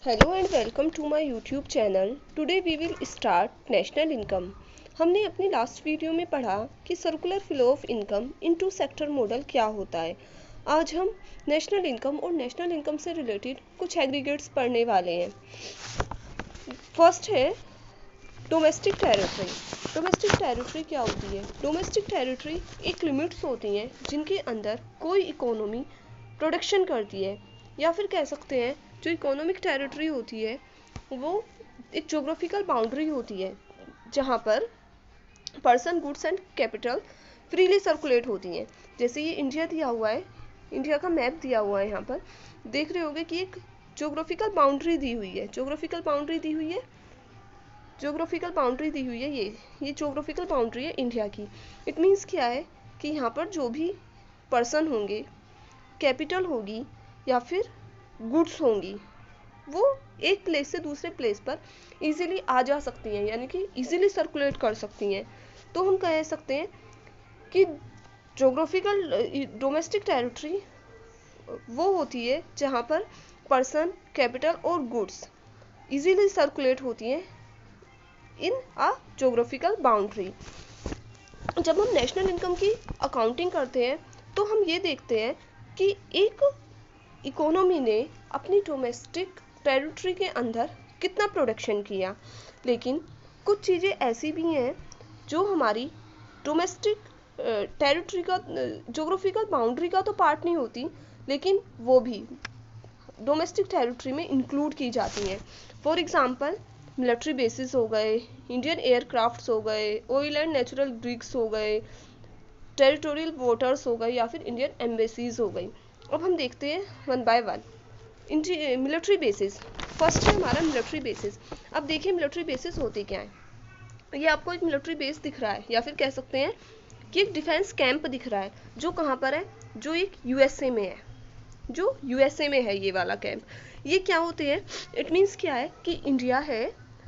Hello and welcome to my YouTube channel. Today we will start national income. हमने अपनी last video में पढ़ा कि circular flow of income in two sector model क्या होता है। आज हम नेशनल इनकम और नेशनल इनकम से रिलेटेड कुछ एग्रीगेट्स पढ़ने वाले हैं। फर्स्ट है डोमेस्टिक टेरिटरी। डोमेस्टिक टेरिटरी क्या होती है? डोमेस्टिक टेरिटरी एक लिमिट्स होती हैं जिनके अंदर कोई इकोनॉमी प्रोडक्शन करती है, या फिर कह सकते हैं जो इकोनॉमिक टेरिटरी होती है वो एक ज्योग्राफिकल बाउंड्री होती है जहाँ पर person, goods and capital freely circulate होती हैं। जैसे ये इंडिया दिया हुआ है, इंडिया का मैप दिया हुआ है, यहाँ पर देख रहे होंगे कि एक ज्योग्राफिकल बाउंड्री दी हुई है। ज्योग्राफिकल बाउंड्री दी हुई है, ज्योग्राफिकल बाउंड्री दी हुई है। ये ज्योग्राफिकल बाउंड्री है इंडिया की। इट मीन्स क्या है कि यहाँ पर जो भी पर्सन होंगे, कैपिटल होगी या फिर गुड्स होंगी, वो एक प्लेस से दूसरे प्लेस पर इजीली आ जा सकती हैं, यानी कि इजीली सर्कुलेट कर सकती हैं। तो हम कह सकते हैं कि ज्योग्राफिकल डोमेस्टिक टेरिटरी वो होती है जहाँ पर पर्सन, कैपिटल और गुड्स इजीली सर्कुलेट होती हैं इन अ ज्योग्राफिकल बाउंड्री। जब हम नेशनल इनकम की अकाउंटिंग करते हैं तो हम ये देखते हैं कि एक इकोनॉमी ने अपनी डोमेस्टिक टेरिटरी के अंदर कितना प्रोडक्शन किया। लेकिन कुछ चीज़ें ऐसी भी हैं जो हमारी डोमेस्टिक टेरिटरी का, ज्योग्राफिकल बाउंड्री का तो पार्ट नहीं होती, लेकिन वो भी डोमेस्टिक टेरिटरी में इंक्लूड की जाती हैं। फॉर एग्जांपल मिलिट्री बेसिस हो गए, इंडियन एयरक्राफ्ट्स हो गए, ऑयल एंड नेचुरल रिग्स हो गए, टेरिटोरियल वाटर्स हो गए, या फिर इंडियन एम्बेसीज हो गई। अब हम देखते हैं one by one. Military bases, first है हमारा मिलिट्री बेसिस। अब देखिए मिलिट्री बेसिस होते क्या है। ये आपको एक मिलिट्री बेस दिख रहा है, या फिर कह सकते हैं कि एक डिफेंस कैंप दिख रहा है, जो कहाँ पर है, जो एक यूएसए में है, जो यूएसए में है ये वाला कैंप। ये क्या होते हैं? इट मीन्स क्या है कि इंडिया है,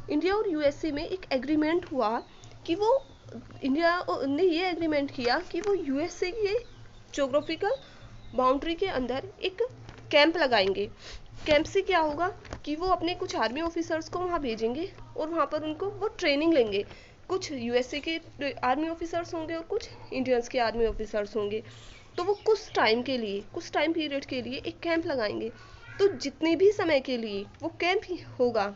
इंडिया और यूएसए में एक एग्रीमेंट हुआ कि वो इंडिया ने ये एग्रीमेंट किया कि वो यूएसए की ज्योग्राफिकल बाउंड्री के अंदर एक कैंप लगाएंगे। कैंप से क्या होगा कि वो अपने कुछ आर्मी ऑफिसर्स को वहाँ भेजेंगे और वहाँ पर उनको वो ट्रेनिंग लेंगे। कुछ यूएसए के आर्मी ऑफिसर्स होंगे और कुछ इंडियंस के आर्मी ऑफिसर्स होंगे। तो वो कुछ टाइम के लिए, कुछ टाइम पीरियड के लिए एक कैंप लगाएंगे। तो जितने भी समय के लिए वो कैंप होगा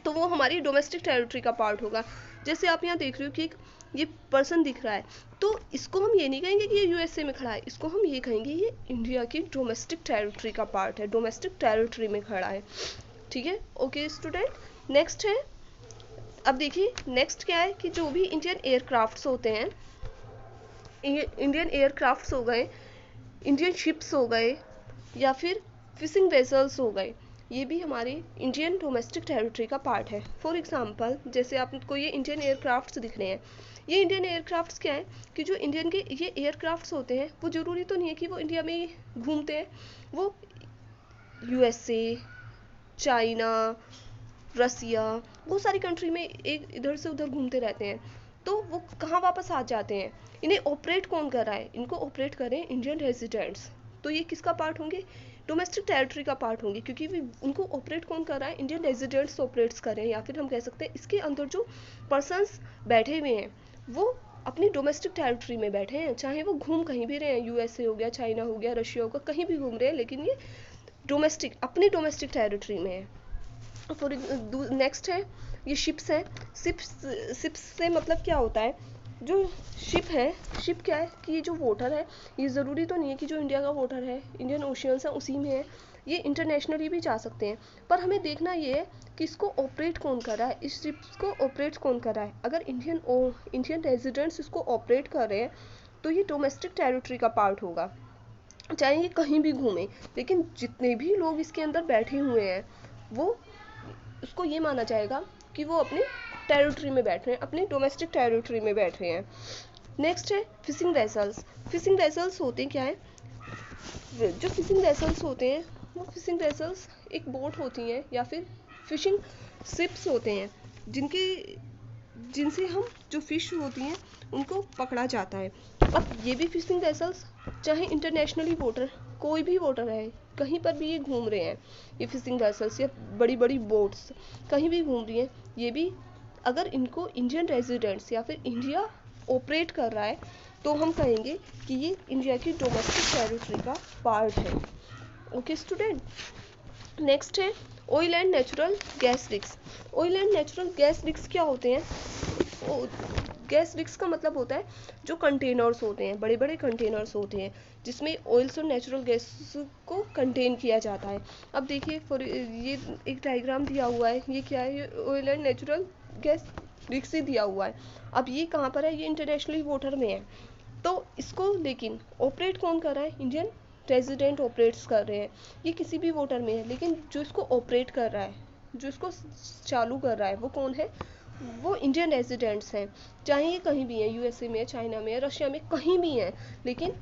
तो वो हमारी डोमेस्टिक टेरिटरी का पार्ट होगा। जैसे आप यहाँ देख रहे हो कि ये पर्सन दिख रहा है, तो इसको हम ये नहीं कहेंगे कि ये यूएसए में खड़ा है, इसको हम ये कहेंगे ये इंडिया की डोमेस्टिक टेरिटरी का पार्ट है, डोमेस्टिक टेरिटरी में खड़ा है। ठीक है, ओके स्टूडेंट। नेक्स्ट है, अब देखिए नेक्स्ट क्या है कि जो भी इंडियन एयरक्राफ्ट्स होते हैं, इंडियन एयरक्राफ्ट्स हो गए, इंडियन शिप्स हो गए, या फिर फिशिंग वेसल्स हो गए, ये भी हमारे इंडियन डोमेस्टिक टेरिटरी का पार्ट है। फॉर एग्जांपल जैसे आपको ये इंडियन एयरक्राफ्ट्स दिख रहे हैं, ये इंडियन एयरक्राफ्ट्स क्या है कि जो इंडियन के ये एयरक्राफ्ट्स होते हैं वो ज़रूरी तो नहीं है कि वो इंडिया में ही घूमते हैं, वो यूएसए, चाइना, रसिया, बहुत सारी कंट्री में एक इधर से उधर घूमते रहते हैं। तो वो कहाँ वापस आ जाते हैं? इन्हें ऑपरेट कौन कर रहा है? इनको ऑपरेट कर रहे हैं इंडियन रेजिडेंट्स। तो ये किसका पार्ट होंगे? डोमेस्टिक टेरिटरी का पार्ट होंगे, क्योंकि उनको ऑपरेट कौन कर रहा है? इंडियन रेजिडेंट्स ऑपरेट्स कर रहे हैं, या फिर हम कह सकते हैं इसके अंदर जो पर्सनस बैठे हुए हैं वो अपनी डोमेस्टिक टेरिटरी में बैठे हैं, चाहे वो घूम कहीं भी रहे हैं, यूएसए हो गया, चाइना हो गया, रशिया होगा, कहीं भी घूम रहे हैं, लेकिन ये डोमेस्टिक, अपनी डोमेस्टिक टेरिटरी में है। फॉर नेक्स्ट है ये शिप्स है। शिप्स से मतलब क्या होता है? जो शिप है, शिप क्या है कि ये जो वाटर है, ये ज़रूरी तो नहीं है कि जो इंडिया का वाटर है, इंडियन ओशियंस है उसी में है, ये इंटरनेशनली भी जा सकते हैं। पर हमें देखना ये है कि इसको ऑपरेट कौन कर रहा है, इस शिप्स को ऑपरेट कौन कर रहा है। अगर इंडियन रेजिडेंट्स इसको ऑपरेट कर रहे हैं तो ये डोमेस्टिक टेरिटरी का पार्ट होगा, चाहे ये कहीं भी घूमे। लेकिन जितने भी लोग इसके अंदर बैठे हुए हैं वो उसको ये माना जाएगा कि वो अपने टेरिटरी में बैठ रहे हैं, अपनी डोमेस्टिक टेरिटरी में बैठ रहे हैं। नेक्स्ट है फिशिंग वेसल्स। फिशिंग वेसल्स होते क्या है? जो फिशिंग वेसल्स होते हैं वो फिशिंग वेसल्स एक बोट होती हैं या फिर फिशिंग शिप्स होते हैं जिनसे हम जो फिश होती हैं उनको पकड़ा जाता है। अब ये भी फिशिंग वेसल्स चाहे इंटरनेशनली वाटर, कोई भी वाटर है, कहीं पर भी ये घूम रहे हैं, ये फिशिंग वेसल्स या बड़ी बड़ी बोट्स कहीं भी घूम रही हैं, ये भी अगर इनको इंडियन रेजिडेंट्स या फिर इंडिया ऑपरेट कर रहा है तो हम कहेंगे कि ये इंडिया की डोमेस्टिक टेरिटरी का पार्ट है। ओके स्टूडेंट, नेक्स्ट है oil and natural gas rigs. Oil and natural gas rigs क्या होते हैं? गैस रिग्स का मतलब होता है जो कंटेनर्स होते हैं, बड़े बड़े कंटेनर्स होते हैं जिसमें ऑयल्स और नेचुरल गैस को कंटेन किया जाता है। अब देखिए फॉर ये एक डायग्राम दिया हुआ है, ये क्या है? ये oil and natural gas rigs ही दिया हुआ है। अब ये कहाँ पर है? ये इंटरनेशनली वाटर में है। तो इसको लेकिन ऑपरेट कौन कर रहा है? इंडियन रेजिडेंट ऑपरेट्स कर रहे हैं। ये किसी भी वाटर में है, लेकिन जो इसको ऑपरेट कर रहा है, जो इसको चालू कर रहा है, वो कौन है? वो इंडियन रेजिडेंट्स हैं, चाहे ये कहीं भी हैं, यूएसए में, चाइना में, रशिया में, कहीं भी हैं। लेकिन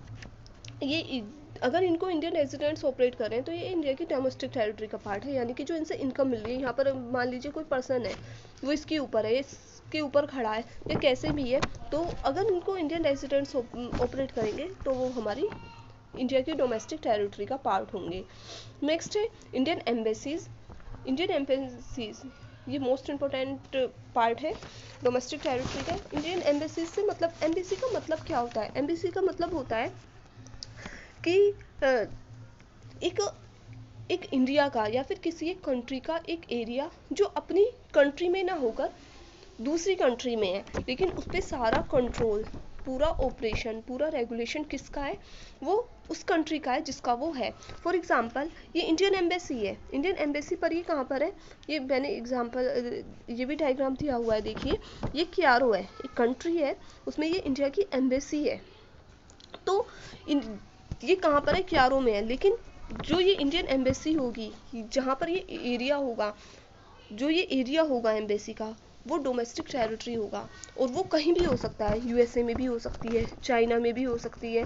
ये अगर इनको इंडियन रेजिडेंट्स ऑपरेट कर रहे हैं तो ये इंडिया की डोमेस्टिक टेरिटरी का पार्ट है, यानी कि जो इनसे इनकम मिल रही है, यहाँ पर मान लीजिए कोई पर्सन है, वो इसके ऊपर है, इसके ऊपर खड़ा है या कैसे भी है, तो अगर इनको इंडियन रेजिडेंट्स ऑपरेट करेंगे तो वो हमारी इंडिया की डोमेस्टिक टेरिटरी का पार्ट होंगे। नेक्स्ट है इंडियन एम्बेसीज। इंडियन एम्बेसीज ये मोस्ट इम्पोर्टेंट पार्ट है डोमेस्टिक टेरिटरी का। इंडियन एम्बेसी से मतलब, एम्बेसी का मतलब क्या होता है? एम्बेसी का मतलब होता है कि एक इंडिया का या फिर किसी एक कंट्री का एक एरिया जो अपनी कंट्री में ना होकर दूसरी कंट्री में है, लेकिन उस पर सारा कंट्रोल, पूरा ऑपरेशन, पूरा रेगुलेशन किसका है? वो उस कंट्री का है जिसका वो है। फॉर एग्जांपल ये इंडियन एम्बेसी है, इंडियन एम्बेसी पर ये कहाँ पर है? ये मैंने एग्जांपल, ये भी डायग्राम दिया हुआ है, देखिए ये क्यारो है, एक कंट्री है, उसमें ये इंडिया की एम्बेसी है। तो ये कहाँ पर है? क्यारो में है। लेकिन जो ये इंडियन एम्बेसी होगी, जहाँ पर ये एरिया होगा, जो ये एरिया होगा एम्बेसी का, वो डोमेस्टिक टेरिटरी होगा, और वो कहीं भी हो सकता है, यूएसए में भी हो सकती है, चाइना में भी हो सकती है,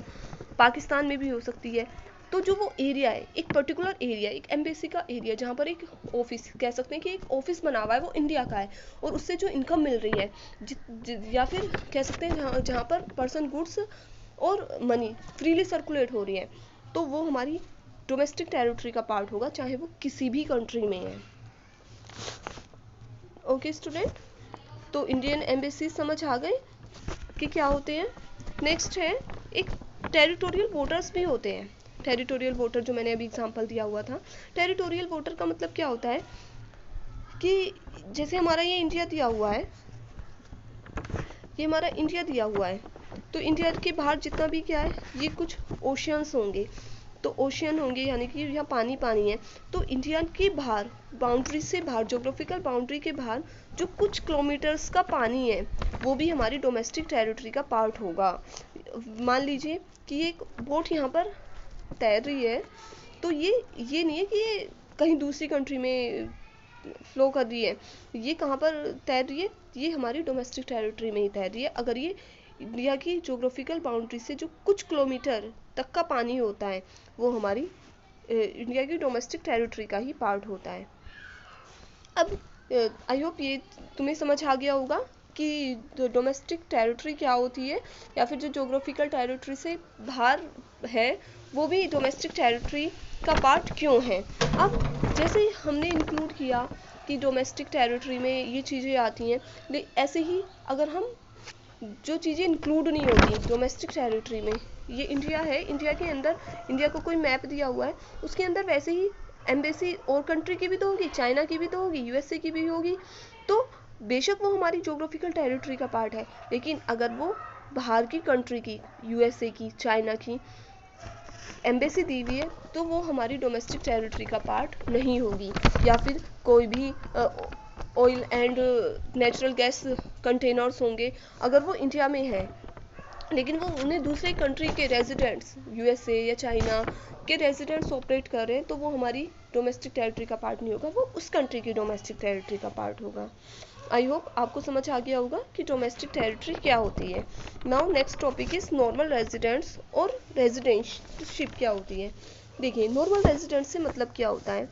पाकिस्तान में भी हो सकती है। तो जो वो एरिया है, एक पर्टिकुलर एरिया, एक एम्बेसी का एरिया, जहाँ पर एक ऑफिस, कह सकते हैं कि एक ऑफिस बना हुआ है, वो इंडिया का है, और उससे जो इनकम मिल रही है, या फिर कह सकते हैं जहाँ पर पर्सन गुड्स और मनी फ्रीली सर्कुलेट हो रही है, तो वो हमारी डोमेस्टिक टेरिटरी का पार्ट होगा, चाहे वो किसी भी कंट्री में है। ओके स्टूडेंट, तो इंडियन एम्बेसी समझ आ गए कि क्या होते हैं। नेक्स्ट है एक टेरिटोरियल वोटर्स भी होते हैं। टेरिटोरियल वोटर जो मैंने अभी एग्जांपल दिया हुआ था, टेरिटोरियल वोटर का मतलब क्या होता है कि जैसे हमारा ये इंडिया दिया हुआ है, ये हमारा इंडिया दिया हुआ है, तो इंडिया के बाहर जितना भी क्या है, ये कुछ ओशियंस होंगे, तो ओशियन होंगे, यानी कि यहाँ पानी पानी है। तो इंडिया के बाहर, बाउंड्री से बाहर, ज्योग्राफिकल बाउंड्री के बाहर जो कुछ किलोमीटर्स का पानी है, वो भी हमारी डोमेस्टिक टेरिटरी का पार्ट होगा। मान लीजिए कि एक बोट यहाँ पर तैर रही है, तो ये नहीं है कि ये कहीं दूसरी कंट्री में फ्लो कर रही है, ये कहाँ पर तैर रही है? ये हमारी डोमेस्टिक टेरिटरी में ही तैर रही है, अगर ये इंडिया की ज्योग्राफिकल बाउंड्री से जो कुछ किलोमीटर तक का पानी होता है, वो हमारी इंडिया की डोमेस्टिक टेरिटरी का ही पार्ट होता है। अब आई होप ये तुम्हें समझ आ गया होगा कि डोमेस्टिक टेरिटरी क्या होती है, या फिर जो ज्योग्राफिकल टेरिटरी से बाहर है वो भी डोमेस्टिक टेरिटरी का पार्ट क्यों है। अब जैसे हमने इंक्लूड किया कि डोमेस्टिक टेरिटरी में ये चीज़ें आती हैं, ऐसे ही अगर हम जो चीज़ें इंक्लूड नहीं होती डोमेस्टिक टेरिटरी में, ये इंडिया है, इंडिया के अंदर इंडिया को कोई मैप दिया हुआ है, उसके अंदर वैसे ही एम्बेसी और कंट्री की भी तो होगी, चाइना की भी तो होगी, यूएसए की भी होगी, तो बेशक वो हमारी ज्योग्राफिकल टेरिटरी का पार्ट है, लेकिन अगर वो बाहर की कंट्री की, यूएसए की, चाइना की एम्बेसी दी हुई है, तो वो हमारी डोमेस्टिक टेरिटरी का पार्ट नहीं होगी। या फिर कोई भी oil and natural gas containers होंगे, अगर वो इंडिया में है लेकिन वो उन्हें दूसरे कंट्री के रेजिडेंट्स, यूएसए या चाइना के रेजिडेंट्स ऑपरेट कर रहे हैं, तो वो हमारी डोमेस्टिक टेरिटरी का पार्ट नहीं होगा, वो उस कंट्री की डोमेस्टिक टेरिटरी का पार्ट होगा। आई होप आपको समझ आ गया होगा कि डोमेस्टिक टेरिटरी क्या होती है। Now next topic is normal residents और रेजिडेंटशिप क्या होती है। देखिए नॉर्मल रेजिडेंट से मतलब क्या होता है।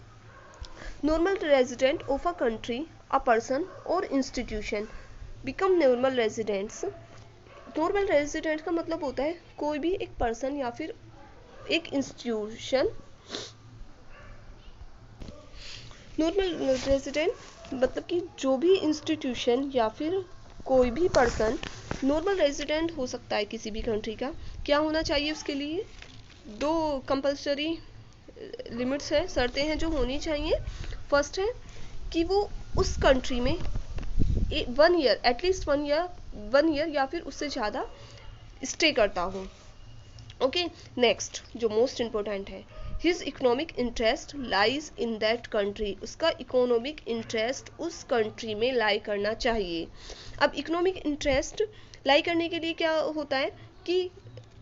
Normal resident of a country, a person और institution become normal residents. Normal resident का मतलब होता है कोई भी एक पर्सन या फिर एक इंस्टीट्यूशन नॉर्मल रेजिडेंट मतलब कि जो भी इंस्टीट्यूशन या फिर कोई भी पर्सन नॉर्मल रेजिडेंट हो सकता है किसी भी कंट्री का। क्या होना चाहिए उसके लिए? दो कंपल्सरी लिमिट्स है, शर्तें हैं जो होनी चाहिए। फर्स्ट है कि वो उस कंट्री में 1 ईयर, एटलीस्ट 1 ईयर या फिर उससे ज़्यादा स्टे करता हूँ। ओके, नेक्स्ट जो मोस्ट इम्पोर्टेंट है, his economic interest lies in that country, उसका इकोनॉमिक इंटरेस्ट उस कंट्री में लाई करना चाहिए। अब इकोनॉमिक इंटरेस्ट लाई करने के लिए क्या होता है कि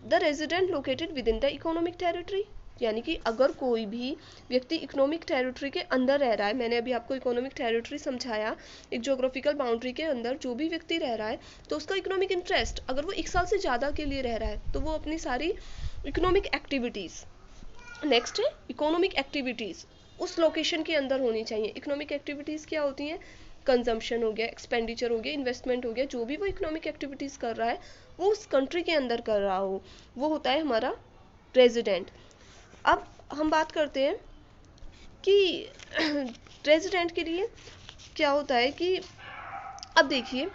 the resident located with in the economic territory, यानी कि अगर कोई भी व्यक्ति इकोनॉमिक टेरिटरी के अंदर रह रहा है, मैंने अभी आपको इकोनॉमिक टेरिटरी समझाया, एक ज्योग्राफिकल बाउंड्री के अंदर जो भी व्यक्ति रह रहा है तो उसका इकोनॉमिक इंटरेस्ट, अगर वो 1 साल से ज़्यादा के लिए रह रहा है तो वो अपनी सारी इकोनॉमिक एक्टिविटीज़, नेक्स्ट है इकोनॉमिक एक्टिविटीज़ उस लोकेशन के अंदर होनी चाहिए। इकोनॉमिक एक्टिविटीज़ क्या होती हैं? कंजम्पशन हो गया, एक्सपेंडिचर हो गया, इन्वेस्टमेंट हो गया, जो भी वो इकोनॉमिक एक्टिविटीज़ कर रहा है वो उस कंट्री के अंदर कर रहा हो, वो होता है हमारा रेजिडेंट। अब हम बात करते हैं कि रेजिडेंट के लिए क्या होता है कि अब देखिए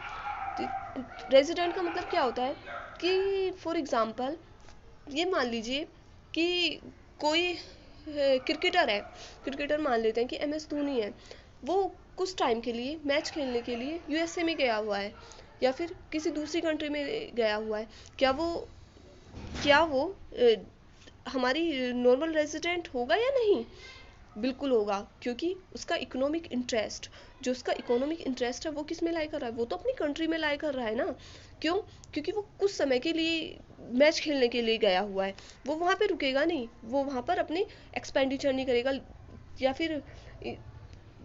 रेजिडेंट का मतलब क्या होता है कि फॉर एग्जांपल ये मान लीजिए कि कोई क्रिकेटर है, क्रिकेटर मान लेते हैं कि MS धोनी है, वो कुछ टाइम के लिए मैच खेलने के लिए USA में गया हुआ है या फिर किसी दूसरी कंट्री में गया हुआ है, क्या वो हमारी नॉर्मल रेजिडेंट होगा या नहीं? बिल्कुल होगा, क्योंकि उसका इकोनॉमिक इंटरेस्ट, जो उसका इकोनॉमिक इंटरेस्ट है वो किस में लाई कर रहा है? वो तो अपनी कंट्री में लाई कर रहा है ना। क्यों? क्योंकि वो कुछ समय के लिए मैच खेलने के लिए गया हुआ है, वो वहाँ पे रुकेगा नहीं, वो वहाँ पर अपनी एक्सपेंडिचर नहीं करेगा, या फिर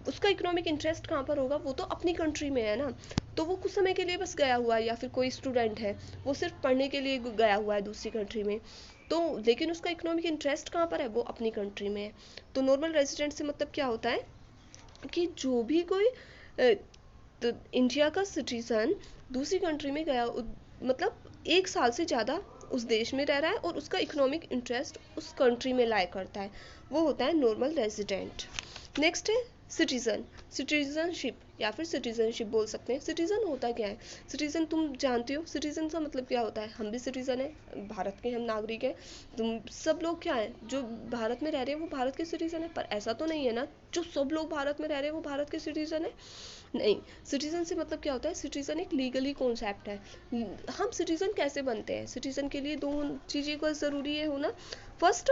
उसका इकोनॉमिक इंटरेस्ट कहाँ पर होगा? वो तो अपनी कंट्री में है ना। तो वो कुछ समय के लिए बस गया हुआ है, या फिर कोई स्टूडेंट है वो सिर्फ पढ़ने के लिए गया हुआ है दूसरी कंट्री में, तो लेकिन उसका इकोनॉमिक इंटरेस्ट कहाँ पर है? वो अपनी कंट्री में है। तो नॉर्मल रेजिडेंट से मतलब क्या होता है कि जो भी कोई तो इंडिया का सिटीजन दूसरी कंट्री में गया, मतलब 1 साल से ज़्यादा उस देश में रह रहा है और उसका इकोनॉमिक इंटरेस्ट उस कंट्री में लाई करता है, वो होता है नॉर्मल रेजिडेंट। नेक्स्ट है सिटीजन, सिटीजनशिप या फिर सिटीजनशिप बोल सकते हैं। सिटीजन होता क्या है? सिटीजन तुम जानते हो, सिटीजन का मतलब क्या होता है? हम भी सिटीजन हैं, भारत के हम नागरिक हैं, तुम सब लोग क्या है जो भारत में रह रहे हैं वो भारत के सिटीजन है, पर ऐसा तो नहीं है ना जो सब लोग भारत में रह रहे हैं वो भारत के सिटीजन है, नहीं। सिटीजन से मतलब क्या होता है? सिटीजन एक लीगली कॉन्सेप्ट है। हम सिटीजन कैसे बनते हैं? सिटीजन के लिए 2 चीज़ें का ज़रूरी है होना। फर्स्ट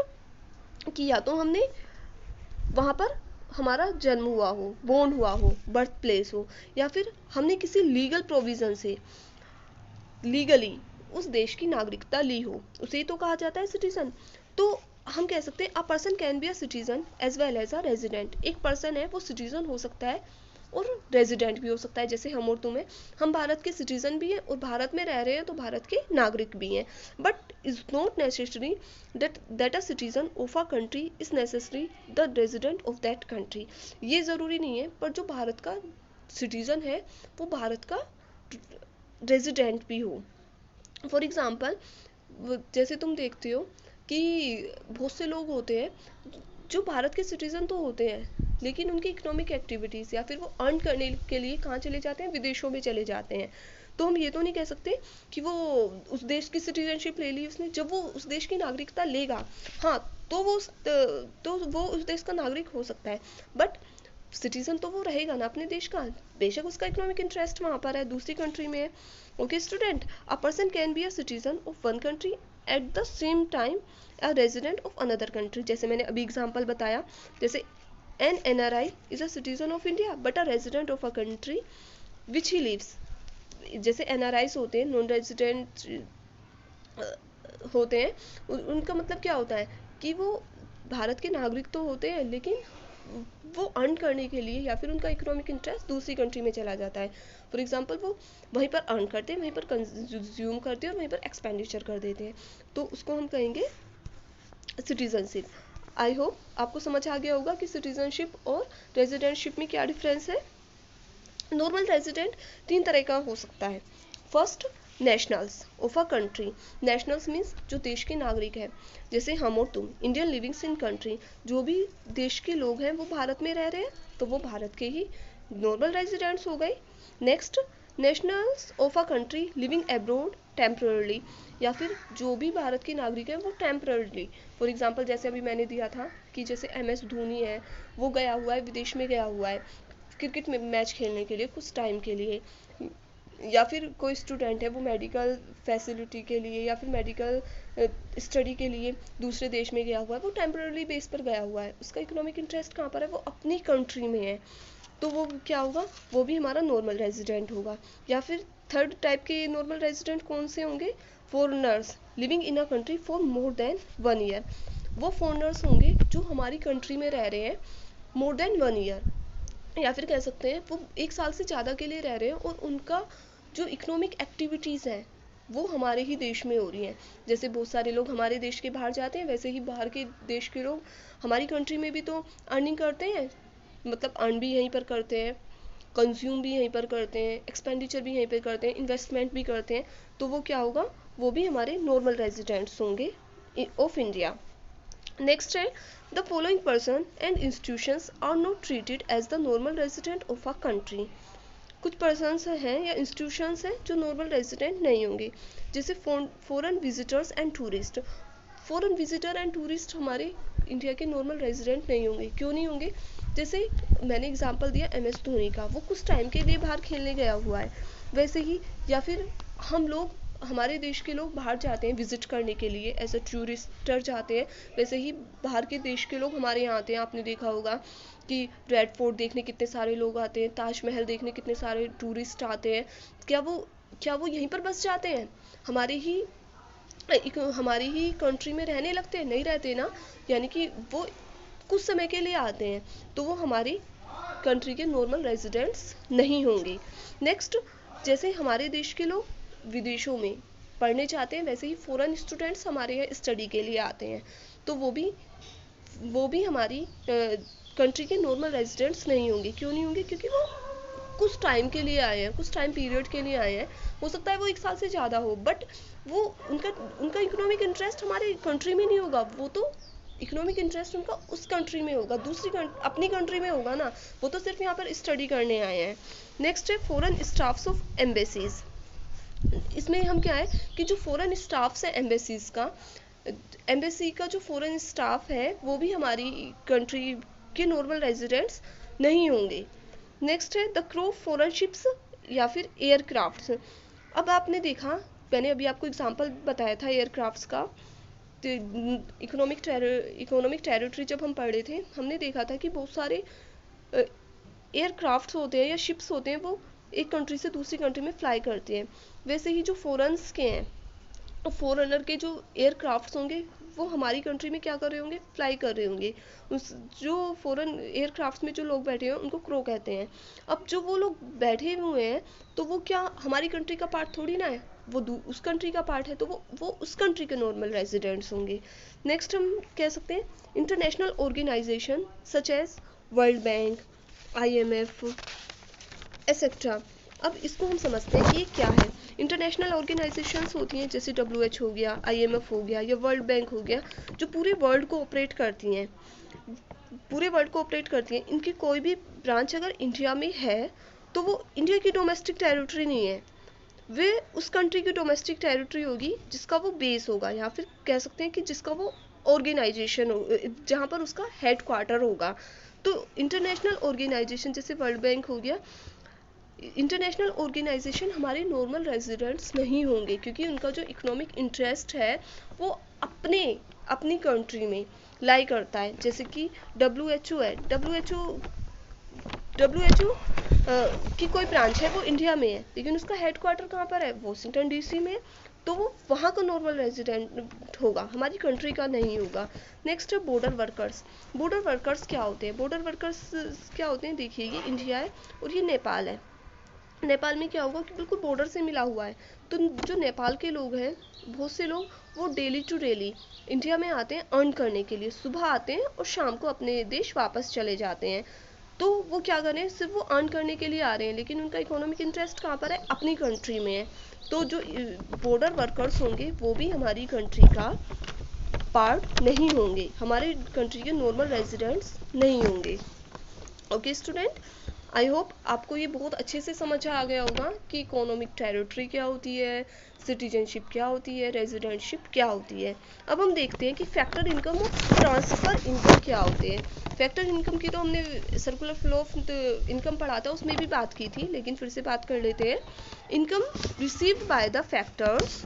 कि या तो हमने वहाँ पर हमारा जन्म हुआ हो, बोर्न हुआ हो, बर्थ प्लेस हो, या फिर हमने किसी लीगल प्रोविज़न से लीगली उस देश की नागरिकता ली हो, उसे ही तो कहा जाता है सिटीजन। तो हम कह सकते हैं a person can be a citizen as well as a resident. एक पर्सन है वो सिटीजन हो सकता है और रेजिडेंट भी हो सकता है, जैसे हम और तुम हैं, हम भारत के सिटीजन भी हैं और भारत में रह रहे हैं तो भारत के नागरिक भी हैं, but is not necessary that a citizen of a country is necessary the resident of that country. ये ज़रूरी नहीं है, पर जो भारत का सिटीजन है वो भारत का रेजिडेंट भी हो। फॉर एग्जाम्पल जैसे तुम देखते हो कि बहुत से लोग होते हैं जो भारत के सिटीजन तो होते हैं लेकिन उनकी इकोनॉमिक एक्टिविटीज़ या फिर वो अर्न करने के लिए कहाँ चले जाते हैं? विदेशों में चले जाते हैं। तो हम ये तो नहीं कह सकते कि वो उस देश की सिटीजनशिप ले ली उसने। जब वो उस देश की नागरिकता लेगा, हाँ, तो वो उस देश का नागरिक हो सकता है, बट सिटीजन तो वो रहेगा ना अपने देश का, बेशक उसका इकोनॉमिक इंटरेस्ट वहाँ पर है, दूसरी कंट्री में है। Okay student, a person can be a citizen of one country at the same time a resident of another country. जैसे मैंने अभी एग्जांपल बताया, जैसे an NRI is a citizen of India but a resident of a country which he lives. जैसे NRIs होते हैं, non resident होते हैं, उनका मतलब क्या होता है कि वो भारत के नागरिक तो होते हैं लेकिन वो अर्न करने के लिए या फिर उनका इकोनॉमिक इंटरेस्ट दूसरी कंट्री में चला जाता है। फॉर एग्जांपल वो वहीं पर अर्न करते हैं, वहीं पर कंज्यूम करते हैं और वहीं पर एक्सपेंडिचर कर देते हैं, तो उसको हम कहेंगे सिटीजनशिप। आई होप आपको समझ आ गया होगा कि सिटीजनशिप और रेजिडेंटशिप में क्या डिफरेंस है। नॉर्मल रेजिडेंट 3 तरह का हो सकता है। First nationals of a country. Nationals means जो देश के नागरिक हैं, जैसे हम और तुम। इंडियन लिविंग्स इन कंट्री, जो भी देश के लोग हैं वो भारत में रह रहे हैं तो वो भारत के ही नॉर्मल रेजिडेंट्स हो गए। Next, nationals of a country living abroad temporarily, या फिर जो भी भारत के नागरिक हैं वो टेम्पररली। फॉर एग्जांपल जैसे अभी मैंने दिया था कि जैसे MS धोनी है, वो गया हुआ है, विदेश में गया हुआ है क्रिकेट में मैच खेलने के लिए कुछ टाइम के लिए, या फिर कोई स्टूडेंट है वो मेडिकल फैसिलिटी के लिए या फिर मेडिकल स्टडी के लिए दूसरे देश में गया हुआ है, वो टेम्पररी बेस पर गया हुआ है, उसका इकोनॉमिक इंटरेस्ट कहाँ पर है, वो अपनी कंट्री में है, तो वो क्या होगा, वो भी हमारा नॉर्मल रेजिडेंट होगा। या फिर थर्ड टाइप के नॉर्मल रेजिडेंट कौन से होंगे, foreigners living in a country for more than 1 year. वो फॉरेनर्स होंगे जो हमारी कंट्री में रह रहे हैं मोर देन 1 ईयर, या फिर कह सकते हैं वो 1 साल से ज़्यादा के लिए रह रहे हैं और उनका जो इकोनॉमिक एक्टिविटीज़ हैं वो हमारे ही देश में हो रही हैं। जैसे बहुत सारे लोग हमारे देश के बाहर जाते हैं, वैसे ही बाहर के देश के लोग हमारी कंट्री में भी तो अर्निंग करते हैं, मतलब अर्न भी यहीं पर करते हैं, कंज्यूम भी यहीं पर करते हैं, एक्सपेंडिचर भी यहीं पर करते हैं, इन्वेस्टमेंट भी करते हैं, तो वो क्या होगा, वो भी हमारे नॉर्मल रेजिडेंट्स होंगे ऑफ इंडिया। नेक्स्ट है, the following person and institutions are not treated as the normal resident of a country. कुछ पर्सन्स हैं या इंस्टीट्यूशंस हैं जो नॉर्मल रेजिडेंट नहीं होंगे, जैसे foreign visitors and tourist. Foreign visitor and tourist हमारे इंडिया के नॉर्मल रेजिडेंट नहीं होंगे। क्यों नहीं होंगे, जैसे मैंने एग्जांपल दिया MS धोनी का, वो कुछ टाइम के लिए बाहर खेलने गया हुआ है, वैसे ही या फिर हम लोग, हमारे देश के लोग बाहर जाते हैं विजिट करने के लिए, एज अ टूरिस्टर जाते हैं, वैसे ही बाहर के देश के लोग हमारे यहाँ आते हैं। आपने देखा होगा कि रेड फोर्ट देखने कितने सारे लोग आते हैं, ताजमहल देखने कितने सारे टूरिस्ट आते हैं। क्या वो यहीं पर बस जाते हैं, हमारी ही कंट्री में रहने लगते हैं, नहीं रहते ना, यानी कि वो कुछ समय के लिए आते हैं, तो वो हमारी कंट्री के नॉर्मल रेजिडेंट्स नहीं होंगे। नेक्स्ट, जैसे हमारे देश के लोग विदेशों में पढ़ने जाते हैं, वैसे ही फॉरेन स्टूडेंट्स हमारे यहाँ स्टडी के लिए आते हैं, तो वो भी हमारी कंट्री के नॉर्मल रेजिडेंट्स नहीं होंगे। क्यों नहीं होंगे, क्योंकि वो कुछ टाइम के लिए आए हैं, कुछ टाइम पीरियड के लिए आए हैं, हो सकता है वो 1 साल से ज़्यादा हो, बट वो उनका इकोनॉमिक इंटरेस्ट हमारे कंट्री में नहीं होगा, वो तो इकोनॉमिक इंटरेस्ट उनका उस कंट्री में होगा, अपनी कंट्री में होगा ना, वो तो सिर्फ यहाँ पर स्टडी करने आए हैं। नेक्स्ट है, फॉरेन स्टाफ्स ऑफ एम्बेसीज। इसमें हम क्या है कि जो फॉरेन स्टाफ्स है एम्बेसी का जो फॉरेन स्टाफ है वो भी हमारी कंट्री के नॉर्मल रेजिडेंट्स नहीं होंगे। नेक्स्ट है, द क्रू फॉरेन शिप्स या फिर एयरक्राफ्ट्स। अब आपने देखा, मैंने अभी आपको एग्जांपल बताया था एयरक्राफ्ट्स का, इकोनॉमिक टेरिटरी जब हम पढ़े थे हमने देखा था कि बहुत सारे एयरक्राफ्ट्स होते हैं या शिप्स होते हैं, वो एक कंट्री से दूसरी कंट्री में फ्लाई करते हैं। वैसे ही जो फॉरेन्स के हैं, तो फॉरेनर के जो एयरक्राफ्ट्स होंगे वो हमारी कंट्री में क्या कर रहे होंगे, फ्लाई कर रहे होंगे। जो फॉरेन एयरक्राफ्ट्स में जो लोग बैठे हैं उनको क्रू कहते हैं। अब जो वो लोग बैठे हुए हैं तो वो क्या हमारी कंट्री का पार्ट थोड़ी ना है, वो उस कंट्री का पार्ट है, तो वो उस कंट्री के नॉर्मल रेजिडेंट्स होंगे। नेक्स्ट हम कह सकते हैं, international organization such as World Bank, IMF etcetera. अब इसको हम समझते हैं कि ये क्या है। इंटरनेशनल ऑर्गेनाइजेशंस होती हैं, जैसे WHO हो गया, IMF हो गया या वर्ल्ड बैंक हो गया, जो पूरे वर्ल्ड को ऑपरेट करती हैं, इनकी कोई भी ब्रांच अगर इंडिया में है तो वो इंडिया की डोमेस्टिक टेरिटरी नहीं है, वे उस कंट्री की डोमेस्टिक टेरिटरी होगी जिसका वो बेस होगा, या फिर कह सकते हैं कि जिसका वो ऑर्गेनाइजेशन हो, जहाँ पर उसका हेड क्वार्टर होगा। तो इंटरनेशनल ऑर्गेनाइजेशन जैसे वर्ल्ड बैंक हो गया, इंटरनेशनल ऑर्गेनाइजेशन हमारे नॉर्मल रेजिडेंट्स नहीं होंगे, क्योंकि उनका जो इकोनॉमिक इंटरेस्ट है वो अपनी कंट्री में लाई करता है। जैसे कि WHO है, WHO की कोई ब्रांच है वो इंडिया में है, लेकिन उसका हेडक्वार्टर कहाँ पर है, वॉशिंगटन DC में, तो वो वहाँ का नॉर्मल रेजिडेंट होगा, हमारी कंट्री का नहीं होगा। नेक्स्ट है, बॉर्डर वर्कर्स। बॉर्डर वर्कर्स क्या होते हैं, देखिए ये इंडिया है और ये नेपाल है। नेपाल में क्या होगा कि बिल्कुल बॉर्डर से मिला हुआ है, तो जो नेपाल के लोग हैं, बहुत से लोग वो डेली टू डेली इंडिया में आते हैं अर्न करने के लिए, सुबह आते हैं और शाम को अपने देश वापस चले जाते हैं। तो वो क्या कर रहे हैं, सिर्फ वो अर्न करने के लिए आ रहे हैं, लेकिन उनका इकोनॉमिक इंटरेस्ट कहाँ पर है, अपनी कंट्री में है। तो जो बॉर्डर वर्कर्स होंगे वो भी हमारी कंट्री का पार्ट नहीं होंगे, हमारे कंट्री के नॉर्मल रेजिडेंट्स नहीं होंगे। ओके स्टूडेंट, आई होप आपको ये बहुत अच्छे से समझ आ गया होगा कि इकोनॉमिक टेरिटरी क्या होती है, सिटीजनशिप क्या होती है, रेजिडेंटशिप क्या होती है। अब हम देखते हैं कि फैक्टर इनकम और ट्रांसफ़र इनकम क्या होते हैं। फैक्टर इनकम की तो हमने सर्कुलर फ्लो ऑफ इनकम पढ़ा था, उसमें भी बात की थी, लेकिन फिर से बात कर लेते हैं। Income received by the factors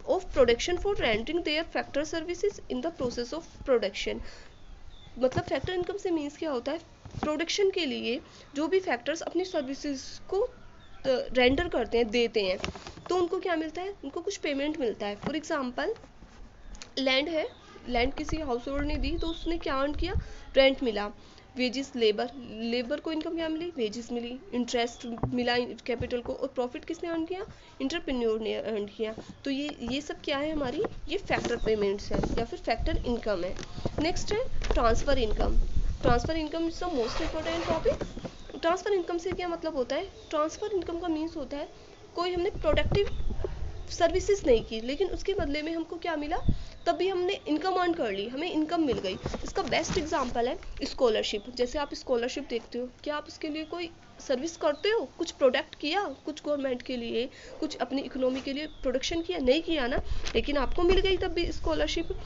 of production for renting their factor services in the process of production. मतलब फैक्टर इनकम से मीन्स क्या होता है, प्रोडक्शन के लिए जो भी फैक्टर्स अपनी सर्विसेज को रेंडर करते हैं, देते हैं, तो उनको क्या मिलता है, उनको कुछ पेमेंट मिलता है। फॉर एग्जांपल लैंड है, लैंड किसी हाउस होल्ड ने दी, तो उसने क्या अर्न किया, रेंट मिला। वेजिस लेबर को इनकम क्या मिली, वेजिस मिली। इंटरेस्ट मिला कैपिटल को, और प्रॉफिट किसने अर्न किया, इंटरप्रेन्योर ने अर्न किया। तो ये सब क्या है, हमारी ये फैक्टर पेमेंट्स है या फिर फैक्टर इनकम है। नेक्स्ट है transfer income. Transfer income is the most important topic. Transfer income से क्या मतलब होता है, ट्रांसफ़र इनकम का मीन्स होता है कोई हमने प्रोडक्टिव सर्विसेज नहीं की, लेकिन उसके बदले में हमको क्या मिला, तब भी हमने इनकम अर्न कर ली, हमें इनकम मिल गई। इसका बेस्ट एग्जांपल है स्कॉलरशिप। जैसे आप स्कॉलरशिप देखते हो, क्या आप उसके लिए कोई सर्विस करते हो, कुछ प्रोडक्ट किया, कुछ गवर्नमेंट के लिए, कुछ अपनी इकोनॉमी के लिए प्रोडक्शन किया, नहीं किया ना, लेकिन आपको मिल गई तब भी स्कॉलरशिप।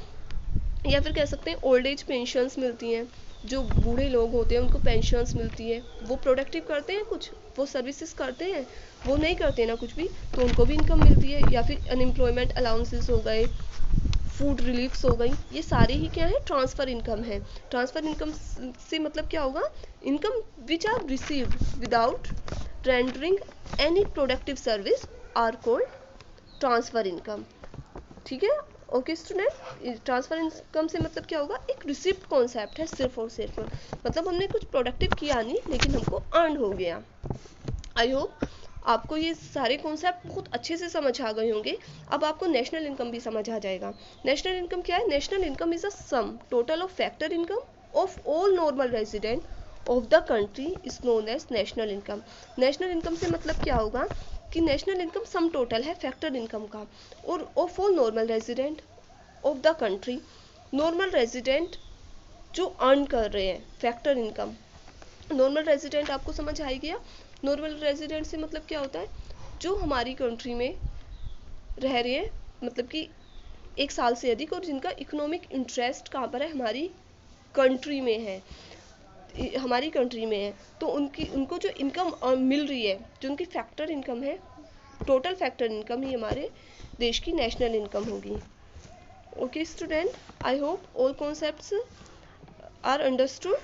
या फिर कह सकते हैं ओल्ड एज पेंशन्स मिलती हैं, जो बूढ़े लोग होते हैं उनको पेंशन्स मिलती है, वो प्रोडक्टिव करते हैं कुछ, वो सर्विसेज करते हैं, वो नहीं करते ना कुछ भी, तो उनको भी इनकम मिलती है। या फिर अनएम्प्लॉयमेंट अलाउंसेस हो गए, फूड रिलीफ्स हो गई, ये सारे ही क्या है, ट्रांसफ़र इनकम है। ट्रांसफ़र इनकम से मतलब क्या होगा, income which are received without rendering any productive service are called transfer income. ठीक है, ओके स्टूडेंट, ट्रांसफ़र इनकम से मतलब क्या होगा, एक रिसिप्ट कॉन्सेप्ट है सिर्फ और सिर्फ, मतलब हमने कुछ प्रोडक्टिव किया नहीं, लेकिन हमको अर्न हो गया। आई होप आपको ये सारे कॉन्सेप्ट बहुत अच्छे से समझ आ गए होंगे। अब आपको नेशनल इनकम भी समझ आ जाएगा। नेशनल इनकम क्या है, national income is a sum total of factor income of all normal resident of the country is known as national income. National income से मतलब क्या होगा कि नेशनल इनकम सम टोटल है फैक्टर इनकम का, और of all normal resident of the country. Normal resident जो earn कर रहे हैं फैक्टर इनकम, नॉर्मल रेजिडेंट आपको समझ आ गया। नॉर्मल रेजिडेंट से मतलब क्या होता है, जो हमारी कंट्री में रह रहे हैं, मतलब कि 1 साल से अधिक, और जिनका इकोनॉमिक इंटरेस्ट कहाँ पर है, हमारी कंट्री में है, हमारी कंट्री में है, तो उनको जो इनकम मिल रही है, जो उनकी फैक्टर इनकम है, टोटल फैक्टर इनकम ही हमारे देश की नेशनल इनकम होगी। Okay student, I hope all concepts are understood.